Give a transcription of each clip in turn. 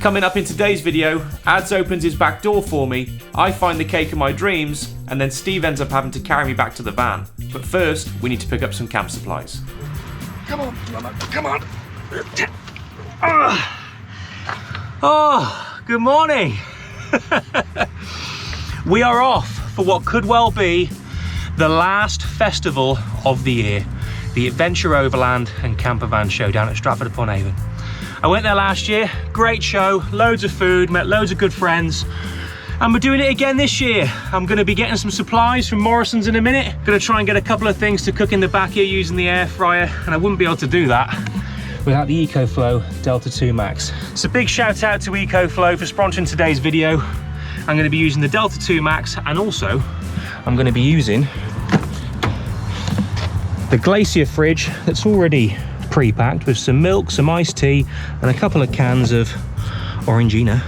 Coming up in today's video, Ads opens his back door for me, I find the cake of my dreams, and then Steve ends up having to carry me back to the van. But first, we need to pick up some camp supplies. Come on, come on. Oh, good morning. We are off for what could well be the last festival of the year, the Adventure Overland and Campervan show down at Stratford Upon Avon. I went there last year, great show, loads of food, met loads of good friends, and we're doing it again this year. I'm going to be getting some supplies from Morrison's in a minute. Going to try and get a couple of things to cook in the back here using the air fryer, and I wouldn't be able to do that without the EcoFlow Delta 2 Max. So big shout out to EcoFlow for sponsoring today's video. I'm going to be using the Delta 2 Max, and also I'm going to be using the Glacier fridge that's already pre-packed with some milk, some iced tea, and a couple of cans of Orangina.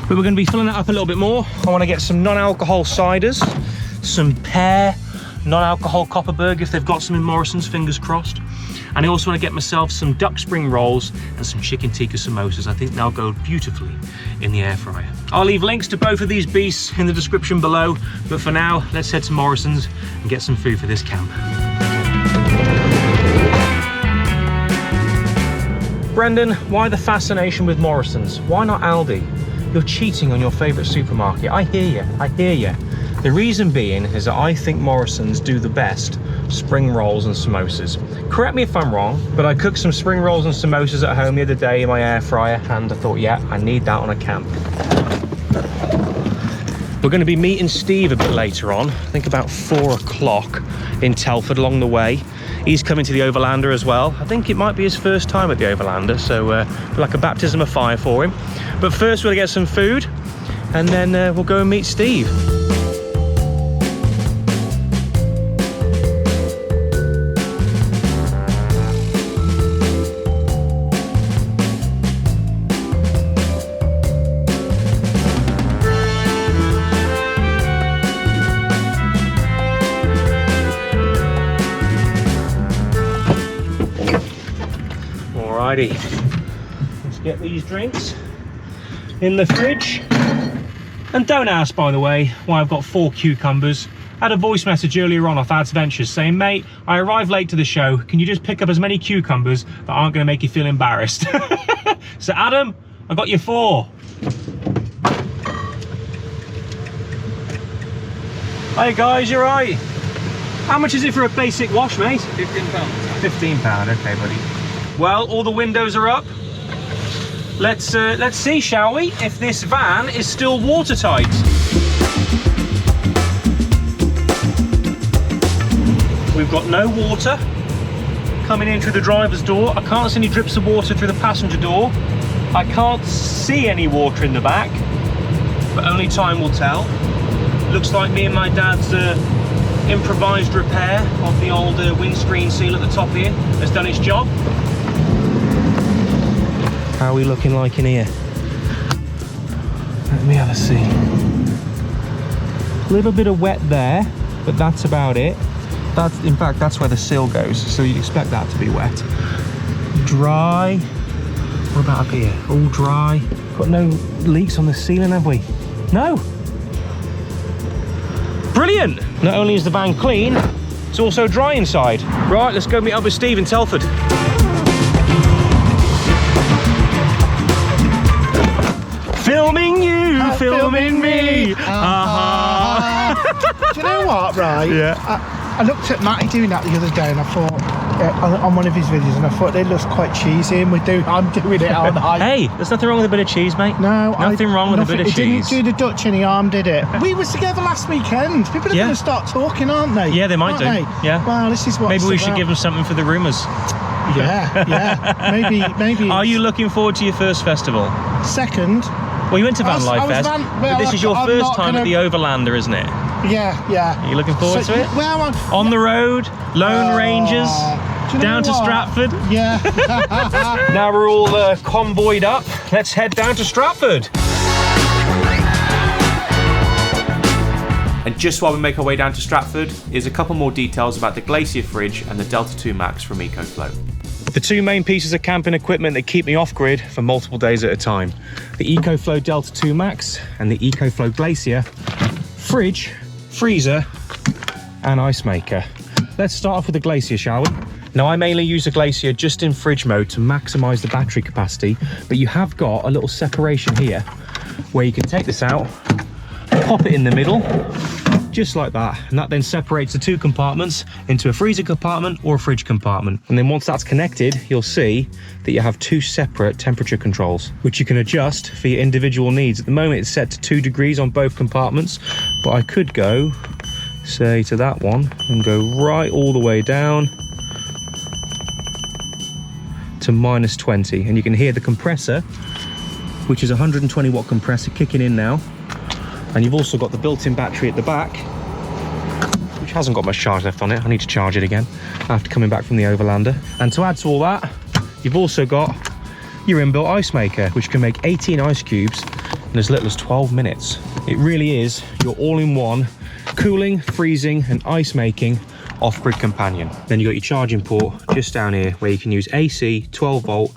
But we're going to be filling that up a little bit more. I want to get some non-alcohol ciders, some pear non-alcohol Copperberg if they've got some in Morrison's, fingers crossed. And I also want to get myself some duck spring rolls and some chicken tikka samosas. I think they'll go beautifully in the air fryer. I'll leave links to both of these beasts in the description below, but for now, let's head to Morrison's and get some food for this camp. Brendan, why the fascination with Morrison's? Why not Aldi? You're cheating on your favourite supermarket. I hear you, I hear you. The reason being is that I think Morrison's do the best spring rolls and samosas. Correct me if I'm wrong, but I cooked some spring rolls and samosas at home the other day in my air fryer, and I thought, yeah, I need that on a camp. We're going to be meeting Steve a bit later on, I think about 4 o'clock in Telford along the way. He's coming to the Overlander as well. I think it might be his first time at the Overlander, so like a baptism of fire for him. But first we'll get some food, and then we'll go and meet Steve. Alrighty, let's get these drinks in the fridge. And don't ask, by the way, why I've got 4 cucumbers. I had a voice message earlier on off Ads Ventures saying, mate, I arrived late to the show. Can you just pick up as many cucumbers that aren't going to make you feel embarrassed? So Adam, I got you 4. Hey guys, you're right. How much is it for a basic wash, mate? £15. £15, okay, buddy. Well, all the windows are up. Let's see, shall we, if this van is still watertight. We've got no water coming in through the driver's door. I can't see any drips of water through the passenger door. I can't see any water in the back, but only time will tell. Looks like me and my dad's improvised repair of the old windscreen seal at the top here has done its job. How are we looking like in here? Let me have a see. A little bit of wet there, but that's about it. That's, in fact, that's where the sill goes, so you'd expect that to be wet. Dry. What about up here? All dry. Got no leaks on the ceiling, have we? No. Brilliant. Not only is the van clean, it's also dry inside. Right, let's go meet up with Steve in Telford. Filming you, filming me. Do you know what, right? Yeah. I looked at Matty doing that the other day, and I thought, on one of his videos, and I thought it looks quite cheesy, and I'm doing it, aren't I? Hey, there's nothing wrong with a bit of cheese, mate. No, nothing wrong with a bit of cheese. It didn't do the Dutch any harm, did it? We was together last weekend. People are going to start talking, aren't they? Yeah, they might do. Yeah. Well, this is what. Maybe we should give them something for the rumours. Yeah. Maybe. Are you looking forward to your first festival? Second. Well, you went to VanLife Fest, but this is your first time at the Overlander, isn't it? Yeah. Are you looking forward to it? Well, on the road, Lone Rangers, down to Stratford. Yeah. Now we're all convoyed up. Let's head down to Stratford. And just while we make our way down to Stratford, here's a couple more details about the Glacier fridge and the Delta 2 Max from EcoFlow. The two main pieces of camping equipment that keep me off-grid for multiple days at a time. The EcoFlow Delta 2 Max and the EcoFlow Glacier fridge, freezer and ice maker. Let's start off with the Glacier, shall we? Now, I mainly use the Glacier just in fridge mode to maximize the battery capacity, but you have got a little separation here where you can take this out, pop it in the middle, just like that, and that then separates the two compartments into a freezer compartment or a fridge compartment. And then once that's connected, you'll see that you have two separate temperature controls, which you can adjust for your individual needs. At the moment, it's set to 2 degrees on both compartments, but I could go, say, to that one and go right all the way down to -20, and you can hear the compressor, which is a 120 watt compressor, kicking in now. And you've also got the built-in battery at the back, which hasn't got much charge left on it. I need to charge it again after coming back from the Overlander. And to add to all that, you've also got your inbuilt ice maker, which can make 18 ice cubes in as little as 12 minutes. It really is your all-in-one cooling, freezing and ice making off-grid companion. Then you've got your charging port just down here where you can use AC, 12 volt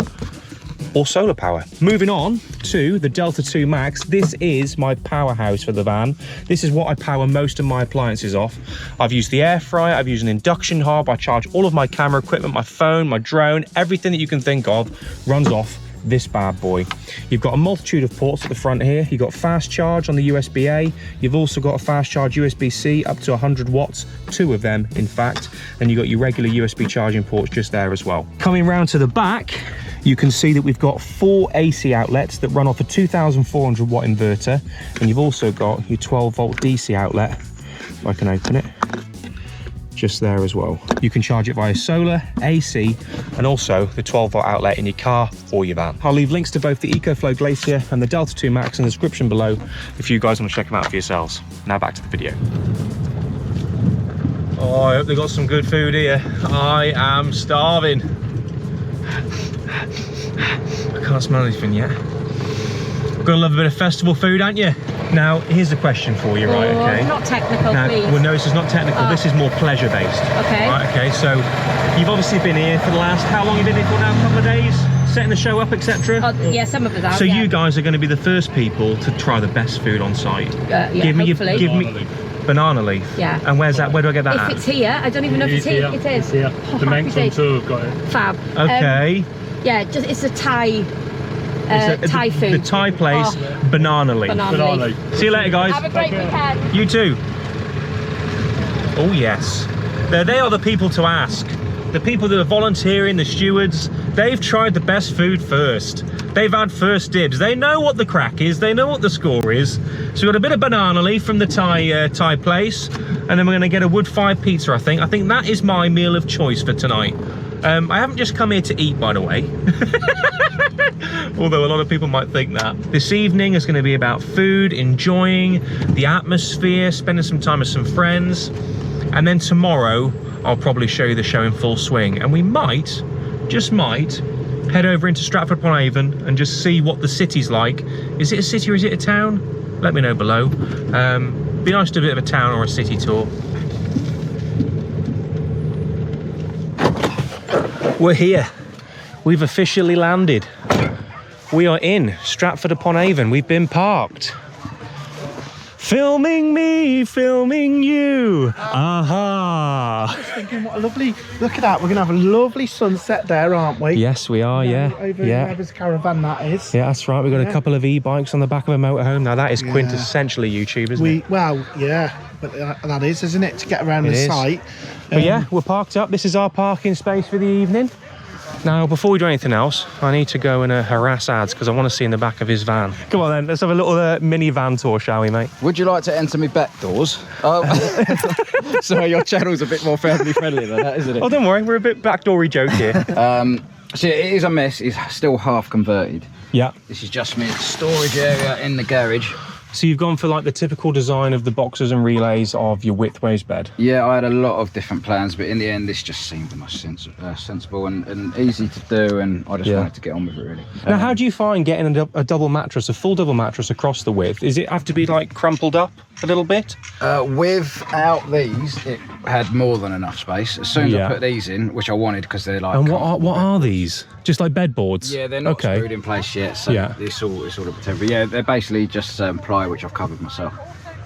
or solar power. Moving on to the Delta 2 Max. This is my powerhouse for the van. This is what I power most of my appliances off. I've used the air fryer, I've used an induction hob, I charge all of my camera equipment, my phone, my drone, everything that you can think of runs off this bad boy. You've got a multitude of ports at the front here. You've got fast charge on the USB-A. You've also got a fast charge USB-C up to 100 watts, 2 of them in fact, and you've got your regular USB charging ports just there as well. Coming round to the back, you can see that we've got 4 AC outlets that run off a 2400 watt inverter, and you've also got your 12 volt DC outlet, if I can open it, just there as well. You can charge it via solar, AC, and also the 12 volt outlet in your car or your van. I'll leave links to both the EcoFlow Glacier and the Delta 2 Max in the description below if you guys want to check them out for yourselves. Now back to the video. Oh, I hope they got some good food here. I am starving. I can't smell anything yet. Gonna love a bit of festival food, aren't you? Now, here's the question for you, right? Okay. Not technical, now, please. Well, no, this is not technical. This is more pleasure-based. Okay. Right, okay, so you've obviously been here for the last, how long have you been here for now? A couple of days? Setting the show up, etc.? Yeah, some of us are. So you guys are going to be the first people to try the best food on site. Yeah, give me hopefully. Give me banana leaf. Yeah. And where's that? Where do I get that at? If it's here, I don't even know if it's here. It is. Yeah. Oh, The Manx happy on days. tour have got it. Fab. Okay. Yeah, just it's a Thai. Thai food. The Thai place, banana leaf. Banana leaf. See you later, guys. Have a great weekend. You too. Oh yes. They are the people to ask. The people that are volunteering, the stewards, they've tried the best food first. They've had first dibs. They know what the crack is. They know what the score is. So we've got a bit of banana leaf from the Thai place, and then we're going to get a wood-fired pizza, I think. I think that is my meal of choice for tonight. I haven't just come here to eat, by the way. Although a lot of people might think that. This evening is going to be about food, enjoying the atmosphere, spending some time with some friends. And then tomorrow, I'll probably show you the show in full swing. And we might, just might, head over into Stratford Upon Avon and just see what the city's like. Is it a city or is it a town? Let me know below. Be nice to do a bit of a town or a city tour. We're here. We've officially landed. We are in Stratford Upon Avon. We've been parked. Filming me, filming you. Aha. Just thinking, what a lovely, look at that. We're going to have a lovely sunset there, aren't we? Yes, we are, yeah. Over yeah. Whoever's caravan that is. Yeah, that's right. We've got a couple of e-bikes on the back of a motorhome. Now that is quintessentially YouTube, isn't it? Well, yeah, but that is, isn't it, to get around the site. But yeah, we're parked up. This is our parking space for the evening. Now, before we do anything else, I need to go and harass Ads because I want to see in the back of his van. Come on then, let's have a little mini van tour, shall we, mate? Would you like to enter me back doors? Oh, so your channel's a bit more family friendly than that, isn't it? Oh, don't worry, we're a bit backdoory joke here. So it is a mess. It's still half converted. Yeah. This is just my storage area in the garage. So you've gone for like the typical design of the boxes and relays of your widthways bed? Yeah, I had a lot of different plans, but in the end this just seemed the most sensible and easy to do, and I just wanted to get on with it really. Now how do you find getting a double mattress, a full double mattress across the width? Is it have to be like crumpled up a little bit? Without these, it had more than enough space. As soon as I put these in, which I wanted because they're like... And what are these? Just like bed boards? Yeah, they're not screwed in place yet, so it's all a bit temporary. Yeah, they're basically just ply, which I've covered myself.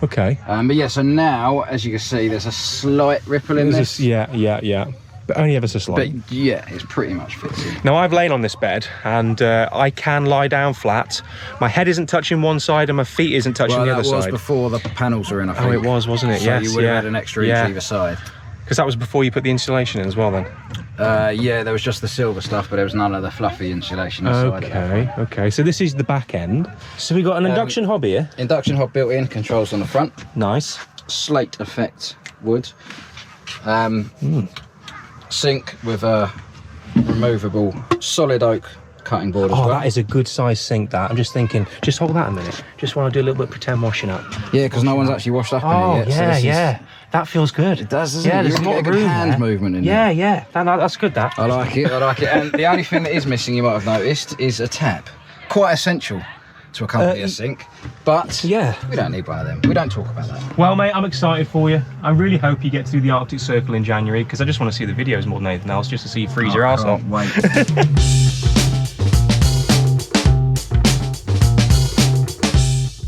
Okay. But yeah, so now, as you can see, there's a slight ripple in this. Yeah. But only ever so slight. But yeah, it's pretty much fits in. Now I've lain on this bed and I can lie down flat. My head isn't touching one side and my feet isn't touching the other side. That was before the panels were in, I think. Oh, it was, wasn't it? So you would have had an extra inch either side. Because that was before you put the insulation in as well then? Yeah, there was just the silver stuff, but there was none of the fluffy insulation inside. Okay. So this is the back end. So we got an induction hob here. Induction hob built in, controls on the front. Nice. Slate effect wood. Sink with a removable solid oak cutting board as well. That is a good size sink, that. I'm just thinking, just hold that a minute. Just want to do a little bit of pretend washing up. Yeah, because no one's actually washed up in it yet. Yeah. That feels good. It does, doesn't it? There's a lot of room hand movement in there. Yeah. That's good, that. I like it. And the only thing that is missing, you might have noticed, is a tap. Quite essential to accompany a sink, but we don't need one of them. We don't talk about that. Well, mate, I'm excited for you. I really hope you get to do the Arctic Circle in January, because I just want to see the videos more than anything else, just to see you freeze your arse off. Wait.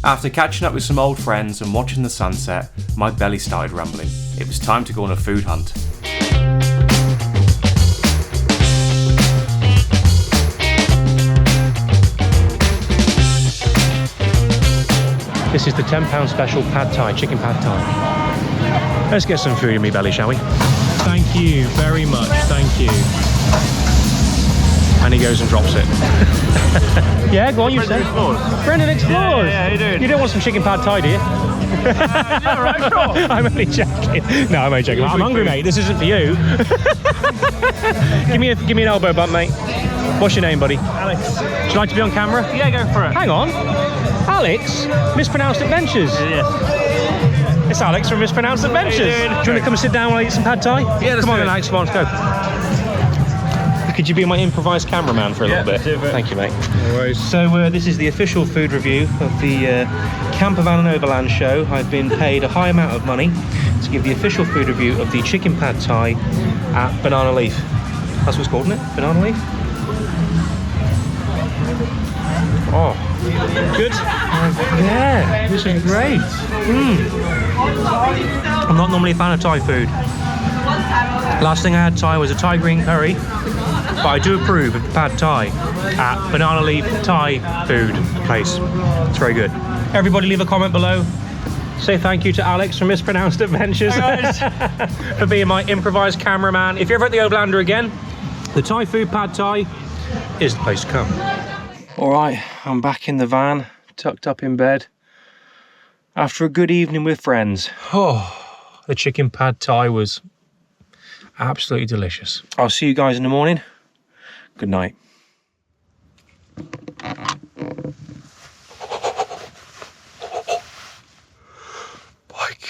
After catching up with some old friends and watching the sunset, my belly started rumbling. It was time to go on a food hunt. This is the £10 special pad thai, chicken pad thai. Let's get some food in me belly, shall we? Thank you very much, thank you. And he goes and drops it. Yeah, go on, you say. Brendan Explores. Yeah, how you doing? You don't want some chicken pad thai, do you? Yeah, right, sure. I'm only joking. No, I'm only joking. I'm hungry, mate. This isn't for you. give me an elbow bump, mate. What's your name, buddy? Alex. Would you like to be on camera? Yeah, go for it. Hang on. Alex, Mispronounced Adventures. Yes. It's Alex from Mispronounced Adventures. Do you want to come and sit down while I eat some pad thai? Yeah, come on then, Alex. Come on, let's go. Could you be my improvised cameraman for a little bit? Thank you, mate. No worries. So this is the official food review of the Campervan and Overland show. I've been paid a high amount of money to give the official food review of the chicken pad thai at Banana Leaf. That's what it's called, isn't it? Banana Leaf? Oh, good. Yeah, this is great. I'm not normally a fan of Thai food. Last thing I had Thai was a Thai green curry, but I do approve of the pad Thai at Banana Leaf Thai food place. It's very good. Everybody leave a comment below. Say thank you to Alex from Mispronounced Adventures for being my improvised cameraman. If you're ever at the Overlander again, the Thai food pad Thai is the place to come. All right, I'm back in the van, tucked up in bed, after a good evening with friends. Oh, the chicken pad Thai was absolutely delicious. I'll see you guys in the morning. Good night. My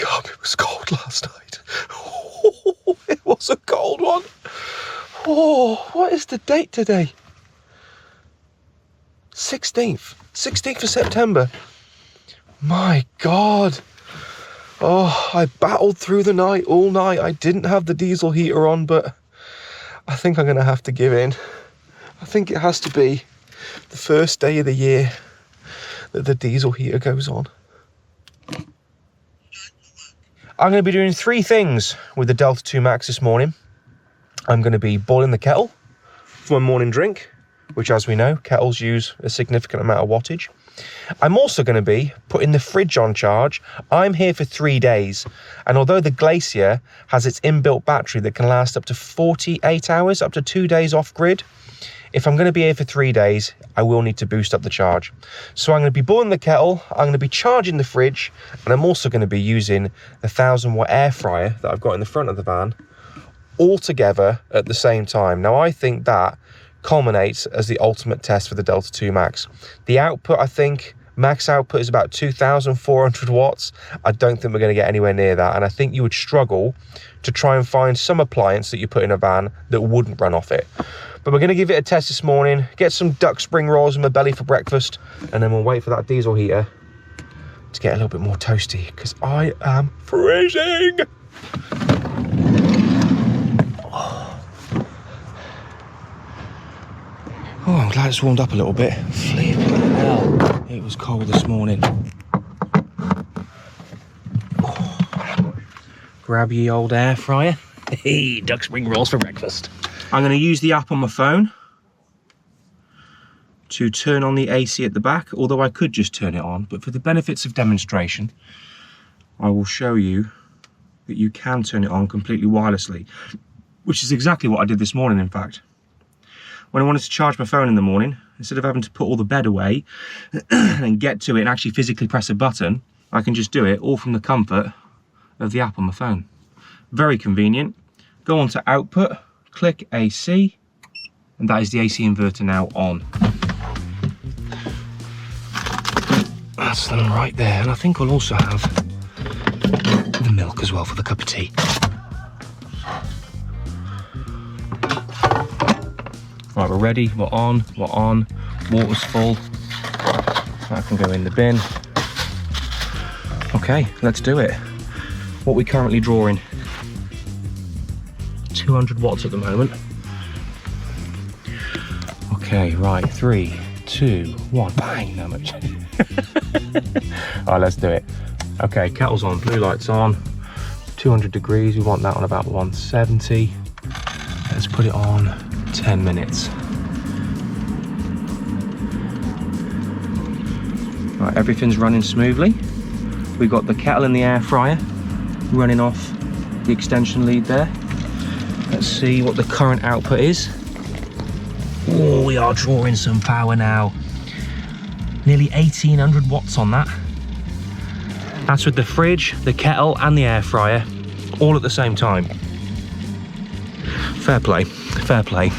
God, it was cold last night. Oh, it was a cold one. Oh, what is the date today? 16th of September. My God. Oh, I battled through the night, all night. I didn't have the diesel heater on, but I think I'm going to have to give in. I think it has to be the first day of the year that the diesel heater goes on. I'm going to be doing 3 things with the Delta 2 Max this morning. I'm going to be boiling the kettle for my morning drink, which, as we know, kettles use a significant amount of wattage. I'm also going to be putting the fridge on charge. I'm here for 3 days, and although the Glacier has its inbuilt battery that can last up to 48 hours, up to 2 days off grid, if I'm going to be here for 3 days, I will need to boost up the charge. So I'm going to be boiling the kettle, I'm going to be charging the fridge, and I'm also going to be using the 1000-watt air fryer that I've got in the front of the van, all together at the same time. Now, I think that culminates as the ultimate test for the Delta 2 Max. The output, I think, Max output is about 2,400 watts. I don't think we're going to get anywhere near that, and I think you would struggle to try and find some appliance that you put in a van that wouldn't run off it. But we're going to give it a test this morning, get some duck spring rolls in my belly for breakfast, and then we'll wait for that diesel heater to get a little bit more toasty, because I am freezing. Oh, I'm glad it's warmed up a little bit. Flipping hell, it was cold this morning. Oh. Grab ye old air fryer. Hey, duck spring rolls for breakfast. I'm going to use the app on my phone to turn on the AC at the back, although I could just turn it on, but for the benefits of demonstration, I will show you that you can turn it on completely wirelessly, which is exactly what I did this morning, in fact. When I wanted to charge my phone in the morning, instead of having to put all the bed away and get to it and actually physically press a button, I can just do it all from the comfort of the app on my phone. Very convenient. Go on to output, click AC, and that is the AC inverter now on. That's them right there, and I think we'll also have the milk as well for the cup of tea. Right, we're ready, we're on, water's full. That can go in the bin. Okay, let's do it. What are we currently drawing? 200 watts at the moment. Okay, right, 3, 2, 1, bang, no much. Alright, let's do it. Okay, kettle's on, blue light's on, 200 degrees, we want that on about 170. Let's put it on 10 minutes. Right, everything's running smoothly. We've got the kettle and the air fryer running off the extension lead there. Let's see what the current output is. Oh, we are drawing some power now. Nearly 1,800 watts on that. That's with the fridge, the kettle and the air fryer all at the same time. Fair play, fair play.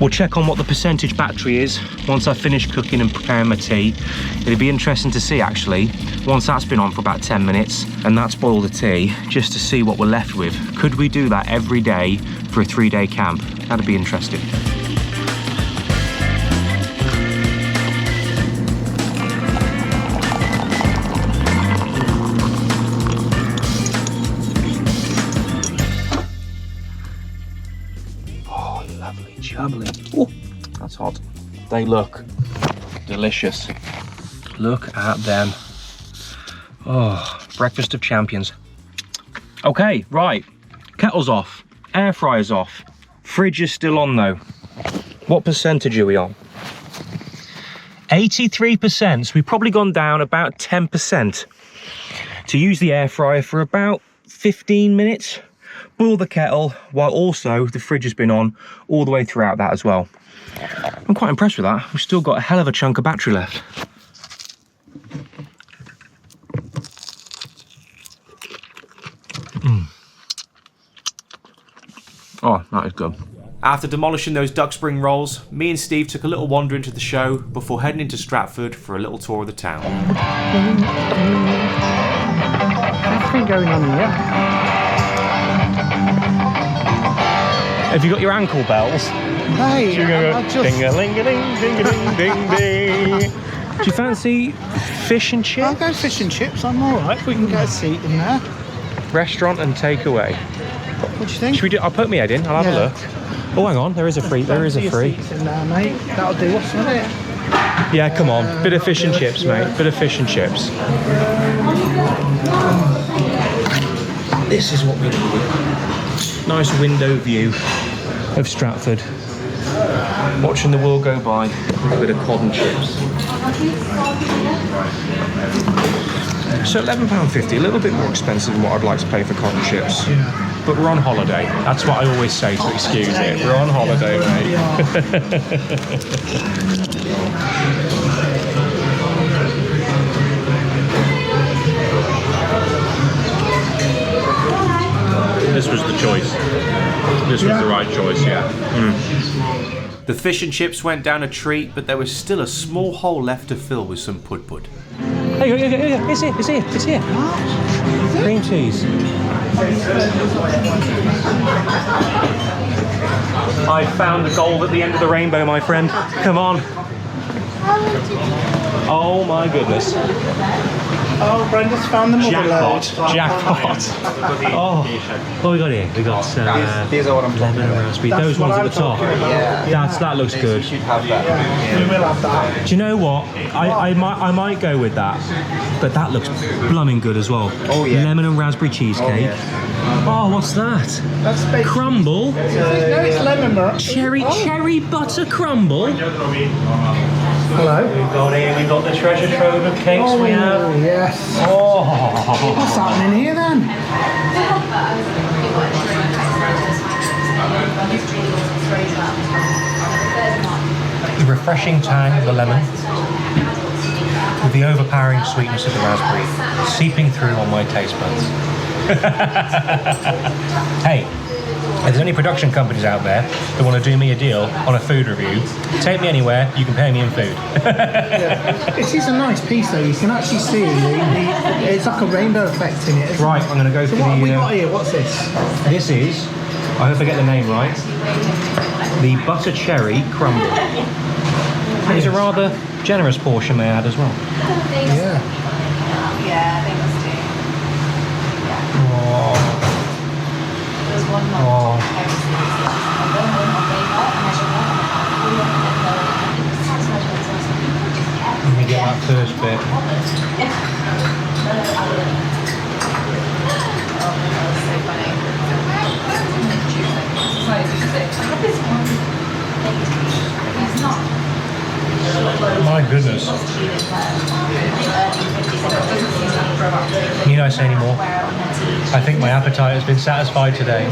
We'll check on what the percentage battery is once I finish cooking and preparing my tea. It'd be interesting to see, actually, once that's been on for about 10 minutes and that's boiled the tea, just to see what we're left with. Could we do that every day for a 3-day camp? That'd be interesting. Jubbly. Oh, that's hot. They look delicious. Look at them. Oh, breakfast of champions. Okay, right. Kettle's off. Air fryer's off. Fridge is still on though. What percentage are we on? 83%. So we've probably gone down about 10%. To use the air fryer for about 15 minutes. Boil the kettle while also the fridge has been on all the way throughout that as well. I'm quite impressed with that. We've still got a hell of a chunk of battery left. Oh, that is good. After demolishing those duck spring rolls, me and Steve took a little wander into the show before heading into Stratford for a little tour of the town. Nothing going on here. Have you got your ankle bells? Hey, ding-a-ling-a-ding, ding-a-ding, ding-ding. Do you fancy fish and chips? I'll go fish and chips, I'm alright. We can get a seat in there. Restaurant and takeaway. What do you think? Should we do? I'll put me head in, I'll have a look. Oh, hang on, there is a free, there is a free. Seats in there, mate. That'll do us, won't it? Yeah, come on, bit of fish and chips, mate, bit of fish and chips. This is what we need. Nice window view of Stratford. Watching the world go by with a bit of cod and chips. So £11.50, a little bit more expensive than what I'd like to pay for cod and chips. Yeah. But we're on holiday. That's what I always say to excuse it. We're on holiday, mate. This was the choice. This was the right choice, yeah. The fish and chips went down a treat, but there was still a small hole left to fill with some pud-pud. Hey, it's here. Cream cheese. I found the gold at the end of the rainbow, my friend. Come on. Oh my goodness. Oh, Brenda's found the motherload. Jackpot. Oh, what we got here? We got These are what I'm talking lemon and about. raspberry. Those ones at the top. That looks good. You should have that. We will have that. Do you know what? I might go with that, but that looks blooming good as well. Oh, yeah. Lemon and raspberry cheesecake. Oh, what's that? That's big. Crumble. No, it's lemon, bro. Cherry butter crumble. Hello. We've got the treasure trove of cakes we have. Yes. Oh. What's happening here then? The refreshing tang of the lemon with the overpowering sweetness of the raspberry seeping through on my taste buds. Hey, if there's any production companies out there that want to do me a deal on a food review, take me anywhere, you can pay me in food. It is a nice piece though, you can actually see it's like a rainbow effect in it. isn't Right, it? I'm going to go So for what have we the... got here? What's this? This is, I hope I get the name right, the butter cherry crumble. It's a rather generous portion, may I add, as well. Yeah. Yeah, they must do. Oh. There's one Oh. Let me get that first bit. My goodness. Need I say any more? I think my appetite has been satisfied today.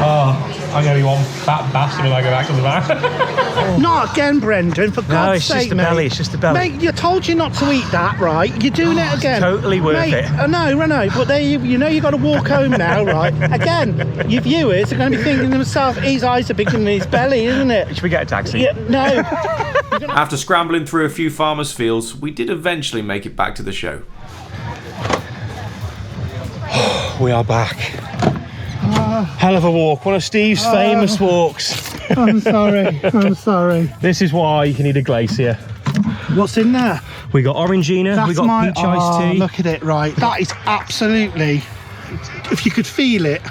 Oh, I'm going to be one fat bastard when I go back to the van. Not again, Brendan, for God's sake, it's just the mate. belly, it's just the belly. Mate, you told you not to eat that, right? You're doing it again. totally worth mate, it. I know, but there you know you've got to walk home now, right? Again, your viewers are going to be thinking to themselves, his eyes are bigger than his belly, isn't it? Should we get a taxi? Yeah, no. After scrambling through a few farmers' fields, we did eventually make it back to the show. We are back. Hell of a walk, one of Steve's famous walks. I'm sorry. This is why you need a glacier. What's in there? We got Orangina, we got peach iced tea. Look at it, right. That is absolutely, if you could feel it,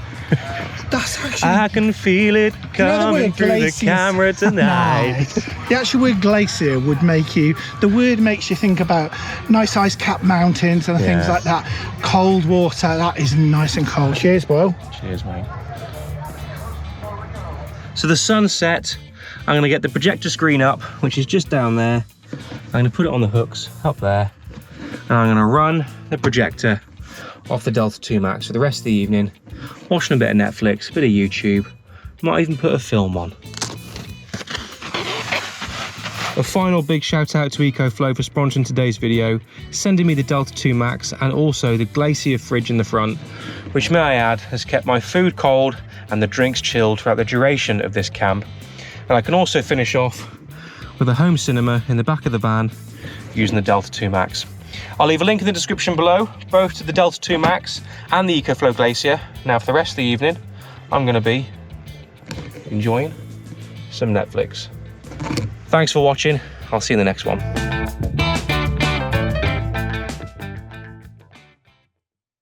that's actually... I can feel it coming through the camera tonight. The actual word glacier would make you, the word makes you think about nice ice-capped mountains and things like that. Cold water, that is nice and cold. Cheers, Boyle. Cheers, mate. So the sun's set. I'm going to get the projector screen up, which is just down there. I'm going to put it on the hooks up there. And I'm going to run the projector off the Delta 2 Max for the rest of the evening, watching a bit of Netflix, a bit of YouTube. Might even put a film on. A final big shout out to EcoFlow for sponsoring today's video, sending me the Delta 2 Max and also the Glacier fridge in the front, which may I add has kept my food cold and the drinks chilled throughout the duration of this camp. And I can also finish off with a home cinema in the back of the van using the Delta 2 Max. I'll leave a link in the description below, both to the Delta 2 Max and the EcoFlow Glacier. Now for the rest of the evening, I'm going to be enjoying some Netflix. Thanks for watching. I'll see you in the next one.